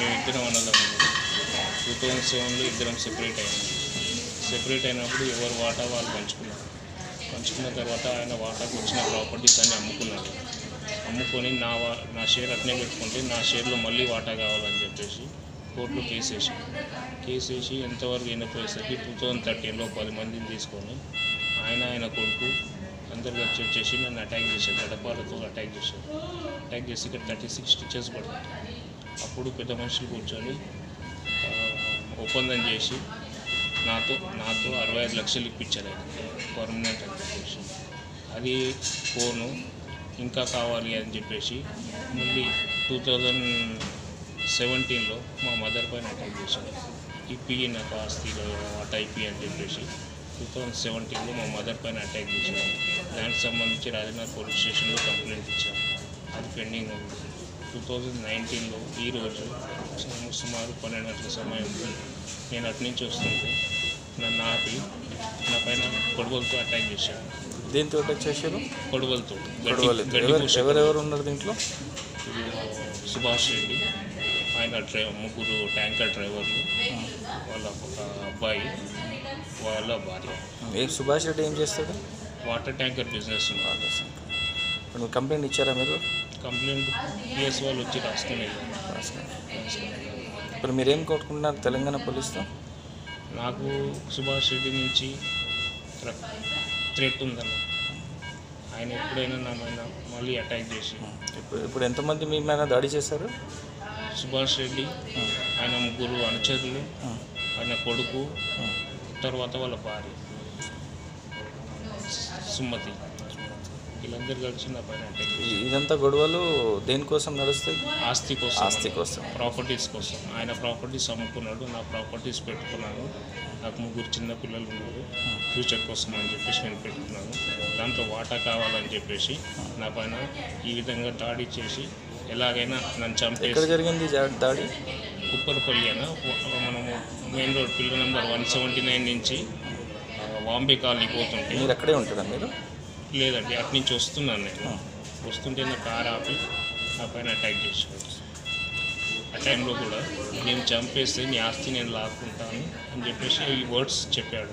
మేమిద్దరం అన్నదమ్ములు. 2007లో ఇద్దరం సెపరేట్ అయినప్పుడు ఎవరు వాటా వాళ్ళు పంచుకున్న తర్వాత ఆయన వాటాకు వచ్చిన ప్రాపర్టీస్ అన్నీ అమ్ముకొని నా షేర్ అట్నే పెట్టుకుంటే నా షేర్లో మళ్ళీ వాటా కావాలని చెప్పేసి కోర్టులో కేసేసి ఎంతవరకు అయినపోయేసరికి 2013లో 10 మందిని తీసుకొని ఆయన కొడుకు అందరు వచ్చేసి నన్ను అటాక్ చేశారు. గడపాలతో అటాక్ చేసి ఇక్కడ 36 స్టిచెస్ పడ్డాయి. అప్పుడు పెద్ద మనుషులు కూర్చొని ఒప్పందం చేసి నాతో 65 లక్షలు ఇప్పించారు పర్మనెంట్ అని చెప్పేసి. అది ఫోను ఇంకా కావాలి అని చెప్పేసి మళ్ళీ 2017లో మా మదర్ పైన అటాక్ చేశారు. ఇప్పి నాకు ఆస్తిలో వాటా ఇప్పి అని చెప్పేసి 2017లో మా మదర్ పైన అటాక్ చేశారు. దానికి సంబంధించి రాజనగర్ పోలీస్ స్టేషన్లో కంప్లైంట్ ఇచ్చాను. అది పెండింగ్ ఉంది. 2019లో ఈరోజు సుమారు 12 గంటల సమయం నేను అటు నుంచి వస్తుంటే నన్ను ఆపి నా పైన కొడవలతో అటాక్ చేశాను. దేంతో అటాక్ చేశారు? కొడవలతో. ఎవరెవరు ఉన్నారు దీంట్లో? సుభాష్ రెడ్డి, ఆయన ముగ్గురు ట్యాంకర్ డ్రైవర్లు, వాళ్ళ ఒక అబ్బాయి, వాళ్ళ భార్య. సుభాష్ రెడ్డి ఏం చేస్తాడు? వాటర్ ట్యాంకర్ బిజినెస్ ఉంది. ఇప్పుడు కంప్లైంట్ ఇచ్చారా మీరు? కంప్లైంట్ పిఎస్ వాళ్ళు వచ్చి రాసుకునేది. ఇప్పుడు మీరేం కోరుకుంటున్నారు తెలంగాణ పోలీస్తో? నాకు సుభాష్ రెడ్డి నుంచి థ్రెట్ ఉందన్న. ఆయన ఎప్పుడైనా నా మీద మళ్ళీ అటాక్ చేసి ఇప్పుడు ఎంతమంది మీ మీద దాడి చేశారు? సుభాష్ రెడ్డి, ఆయన ముగ్గురు అనుచరులు, ఆయన కొడుకు, తర్వాత వాళ్ళ భార్య సుమతి, వీళ్ళందరూ కలిసి నా పైన అటాక్ చేసి. ఇదంతా గొడవలు దేనికోసం నడుస్తాయి? ఆస్తి కోసం, ప్రాపర్టీస్ కోసం. ఆయన ప్రాపర్టీస్ అమ్ముకున్నాడు, నా ప్రాపర్టీస్ పెట్టుకున్నాను. నాకు ముగ్గురు చిన్న పిల్లలు ఉన్నారు. ఫ్యూచర్ కోసం అని చెప్పేసి నేను పెట్టుకున్నాను. దాంట్లో వాటా కావాలని చెప్పేసి నా పైన ఈ విధంగా దాడి చేసి ఎలాగైనా నన్ను చంపేసి. ఎక్కడ జరిగింది దాడి? కుప్పరపల్లి అన్న, మనము మెయిన్ రోడ్ పిల్లర్ నెంబర్ 179 నుంచి వాంబే కాలనీ పోతుంటే. మీరు అక్కడే ఉంటారా మీరు? లేదండి, అటు నుంచి వస్తున్నాను నేను. వస్తుంటే నా కార్ ఆపి నా పైన అటాక్ చేశాడు. ఆ టైంలో కూడా నేను చంపేస్తే నీ ఆస్తి నేను లాక్కుంటాను అని చెప్పేసి ఈ వర్డ్స్ చెప్పాడు.